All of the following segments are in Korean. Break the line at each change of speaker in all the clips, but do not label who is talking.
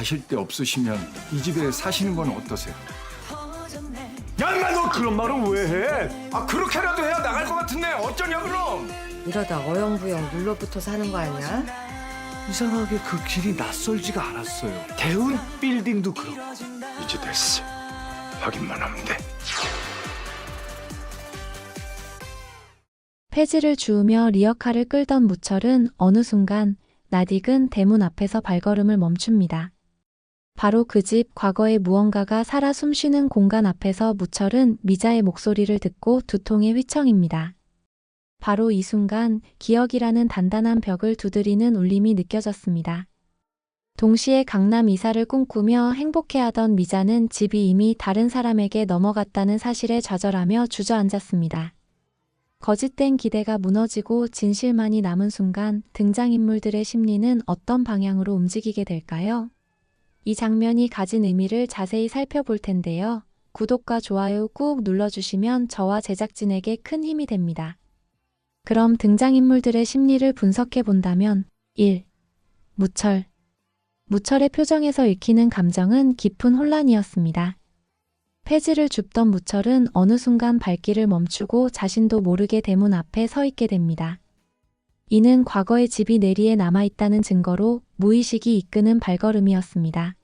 가실 데 없으시면 이 집에 사시는 건 어떠세요?
야, 인마 너 그런 말은 왜 해? 아, 그렇게라도 해야 나갈 것 같은데 어쩌냐 그럼?
이러다 어영부영 눌러붙어서 하는 거 아니야?
이상하게 그 길이 낯설지가 않았어요. 대운 빌딩도 그렇고.
이제 됐어. 확인만 하면 돼.
폐지를 주우며 리어카를 끌던 무철은 어느 순간 낯익은 대문 앞에서 발걸음을 멈춥니다. 바로 그 집 과거의 무언가가 살아 숨쉬는 공간 앞에서 무철은 미자의 목소리를 듣고 두통에 휘청입니다. 바로 이 순간 기억이라는 단단한 벽을 두드리는 울림이 느껴졌습니다. 동시에 강남 이사를 꿈꾸며 행복해하던 미자는 집이 이미 다른 사람에게 넘어갔다는 사실에 좌절하며 주저앉았습니다. 거짓된 기대가 무너지고 진실만이 남은 순간 등장인물들의 심리는 어떤 방향으로 움직이게 될까요? 이 장면이 가진 의미를 자세히 살펴볼 텐데요. 구독과 좋아요 꾹 눌러주시면 저와 제작진에게 큰 힘이 됩니다. 그럼 등장인물들의 심리를 분석해 본다면 1. 무철. 무철의 표정에서 읽히는 감정은 깊은 혼란이었습니다. 폐지를 줍던 무철은 어느 순간 발길을 멈추고 자신도 모르게 대문 앞에 서 있게 됩니다. 이는 과거의 집이 내리에 남아있다는 증거로 무의식이 이끄는 발걸음이었습니다.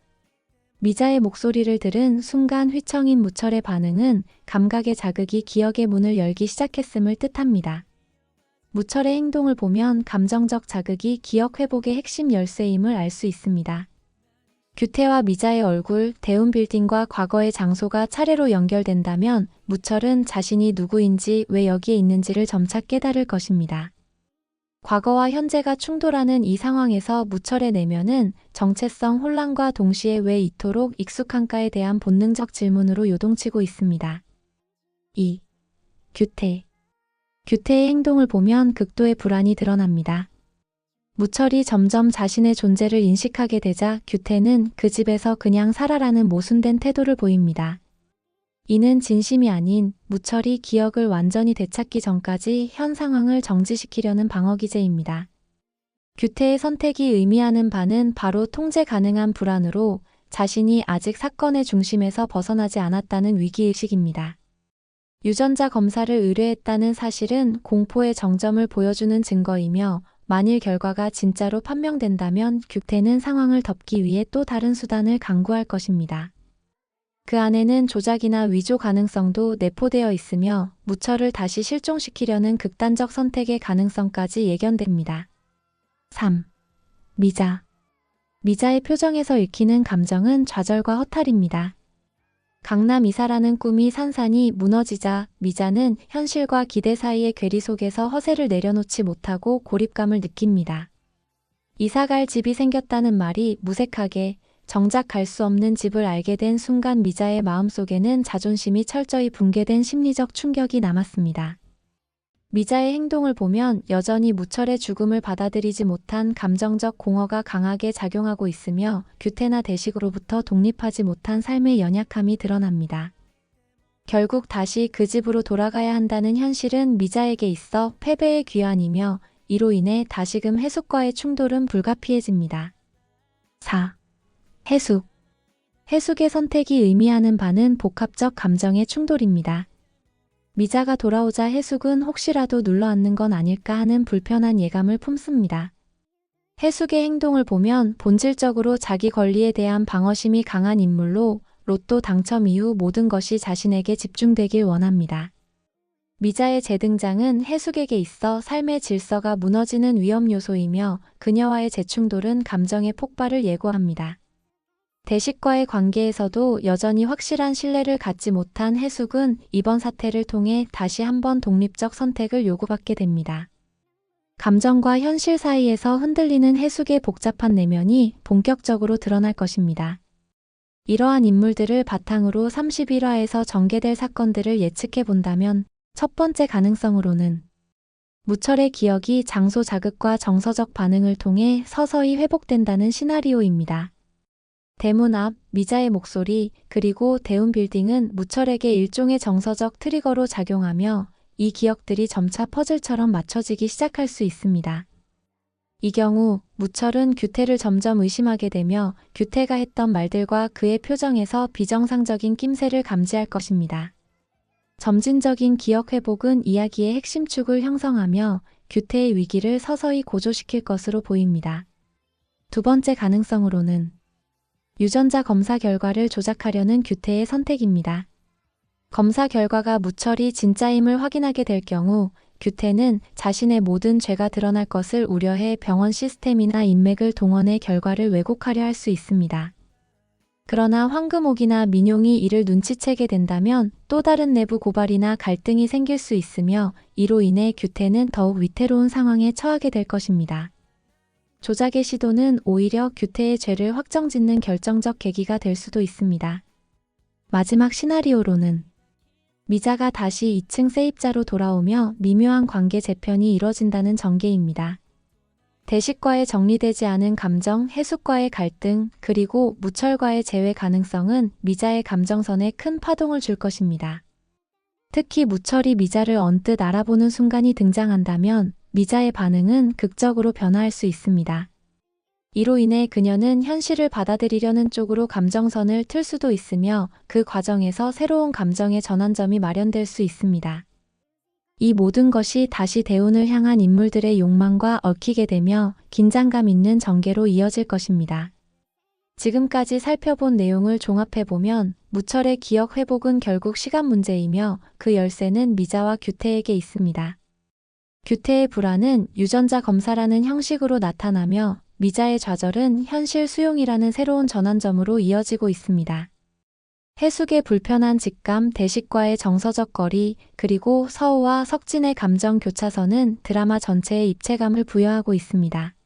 미자의 목소리를 들은 순간 휘청인 무철의 반응은 감각의 자극이 기억의 문을 열기 시작했음을 뜻합니다. 무철의 행동을 보면 감정적 자극이 기억 회복의 핵심 열쇠임을 알 수 있습니다. 규태와 미자의 얼굴, 대운 빌딩과 과거의 장소가 차례로 연결된다면 무철은 자신이 누구인지 왜 여기에 있는지를 점차 깨달을 것입니다. 과거와 현재가 충돌하는 이 상황에서 무철의 내면은 정체성 혼란과 동시에 왜 이토록 익숙한가에 대한 본능적 질문으로 요동치고 있습니다. 2. 규태. 규태의 행동을 보면 극도의 불안이 드러납니다. 무철이 점점 자신의 존재를 인식하게 되자 규태는 그 집에서 그냥 살아라는 모순된 태도를 보입니다. 이는 진심이 아닌 무철이 기억을 완전히 되찾기 전까지 현 상황을 정지시키려는 방어기제입니다. 규태의 선택이 의미하는 바는 바로 통제 가능한 불안으로 자신이 아직 사건의 중심에서 벗어나지 않았다는 위기의식입니다. 유전자 검사를 의뢰했다는 사실은 공포의 정점을 보여주는 증거이며 만일 결과가 진짜로 판명된다면 규태는 상황을 덮기 위해 또 다른 수단을 강구할 것입니다. 그 안에는 조작이나 위조 가능성도 내포되어 있으며 무철을 다시 실종시키려는 극단적 선택의 가능성까지 예견됩니다. 3. 미자. 미자의 표정에서 읽히는 감정은 좌절과 허탈입니다. 강남 이사라는 꿈이 산산이 무너지자 미자는 현실과 기대 사이의 괴리 속에서 허세를 내려놓지 못하고 고립감을 느낍니다. 이사갈 집이 생겼다는 말이 무색하게 정작 갈 수 없는 집을 알게 된 순간 미자의 마음속에는 자존심이 철저히 붕괴된 심리적 충격이 남았습니다. 미자의 행동을 보면 여전히 무철의 죽음을 받아들이지 못한 감정적 공허가 강하게 작용하고 있으며 규태나 대식으로부터 독립하지 못한 삶의 연약함이 드러납니다. 결국 다시 그 집으로 돌아가야 한다는 현실은 미자에게 있어 패배의 귀환이며 이로 인해 다시금 해숙과의 충돌은 불가피해집니다. 4. 해숙. 해숙의 선택이 의미하는 바는 복합적 감정의 충돌입니다. 미자가 돌아오자 해숙은 혹시라도 눌러앉는 건 아닐까 하는 불편한 예감을 품습니다. 해숙의 행동을 보면 본질적으로 자기 권리에 대한 방어심이 강한 인물로 로또 당첨 이후 모든 것이 자신에게 집중되길 원합니다. 미자의 재등장은 해숙에게 있어 삶의 질서가 무너지는 위험 요소이며 그녀와의 재충돌은 감정의 폭발을 예고합니다. 대식과의 관계에서도 여전히 확실한 신뢰를 갖지 못한 해숙은 이번 사태를 통해 다시 한번 독립적 선택을 요구받게 됩니다. 감정과 현실 사이에서 흔들리는 해숙의 복잡한 내면이 본격적으로 드러날 것입니다. 이러한 인물들을 바탕으로 31화에서 전개될 사건들을 예측해 본다면 첫 번째 가능성으로는 무철의 기억이 장소 자극과 정서적 반응을 통해 서서히 회복된다는 시나리오입니다. 대문 앞 미자의 목소리 그리고 대운 빌딩은 무철에게 일종의 정서적 트리거로 작용하며 이 기억들이 점차 퍼즐처럼 맞춰지기 시작할 수 있습니다. 이 경우 무철은 규태를 점점 의심하게 되며 규태가 했던 말들과 그의 표정에서 비정상적인 낌새를 감지할 것입니다. 점진적인 기억 회복은 이야기의 핵심 축을 형성하며 규태의 위기를 서서히 고조시킬 것으로 보입니다. 두 번째 가능성으로는 유전자 검사 결과를 조작하려는 규태의 선택입니다. 검사 결과가 무철이 진짜임을 확인하게 될 경우 규태는 자신의 모든 죄가 드러날 것을 우려해 병원 시스템이나 인맥을 동원해 결과를 왜곡하려 할 수 있습니다. 그러나 황금옥이나 민용이 이를 눈치채게 된다면 또 다른 내부 고발이나 갈등이 생길 수 있으며 이로 인해 규태는 더욱 위태로운 상황에 처하게 될 것입니다. 조작의 시도는 오히려 규태의 죄를 확정짓는 결정적 계기가 될 수도 있습니다. 마지막 시나리오로는 미자가 다시 2층 세입자로 돌아오며 미묘한 관계 재편이 이뤄진다는 전개입니다. 대식과의 정리되지 않은 감정, 해숙과의 갈등, 그리고 무철과의 재회 가능성은 미자의 감정선에 큰 파동을 줄 것입니다. 특히 무철이 미자를 언뜻 알아보는 순간이 등장한다면 미자의 반응은 극적으로 변화할 수 있습니다. 이로 인해 그녀는 현실을 받아들이려는 쪽으로 감정선을 틀 수도 있으며 그 과정에서 새로운 감정의 전환점이 마련될 수 있습니다. 이 모든 것이 다시 대운을 향한 인물들의 욕망과 얽히게 되며 긴장감 있는 전개로 이어질 것입니다. 지금까지 살펴본 내용을 종합해보면 무철의 기억 회복은 결국 시간 문제이며 그 열쇠는 미자와 규태에게 있습니다. 규태의 불안은 유전자 검사라는 형식으로 나타나며 미자의 좌절은 현실 수용이라는 새로운 전환점으로 이어지고 있습니다. 해숙의 불편한 직감, 대식과의 정서적 거리, 그리고 서우와 석진의 감정 교차선은 드라마 전체에 입체감을 부여하고 있습니다.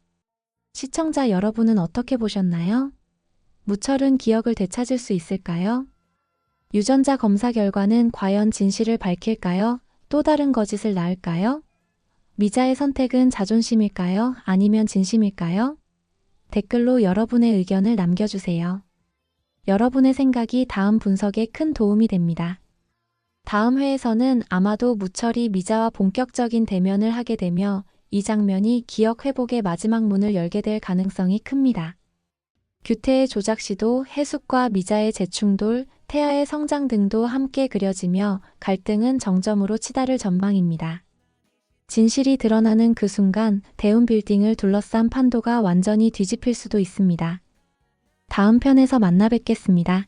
시청자 여러분은 어떻게 보셨나요? 무철은 기억을 되찾을 수 있을까요? 유전자 검사 결과는 과연 진실을 밝힐까요? 또 다른 거짓을 낳을까요? 미자의 선택은 자존심일까요? 아니면 진심일까요? 댓글로 여러분의 의견을 남겨주세요. 여러분의 생각이 다음 분석에 큰 도움이 됩니다. 다음 회에서는 아마도 무철이 미자와 본격적인 대면을 하게 되며 이 장면이 기억 회복의 마지막 문을 열게 될 가능성이 큽니다. 규태의 조작 시도, 해숙과 미자의 재충돌, 태아의 성장 등도 함께 그려지며 갈등은 정점으로 치달을 전망입니다. 진실이 드러나는 그 순간 대운 빌딩을 둘러싼 판도가 완전히 뒤집힐 수도 있습니다. 다음 편에서 만나 뵙겠습니다.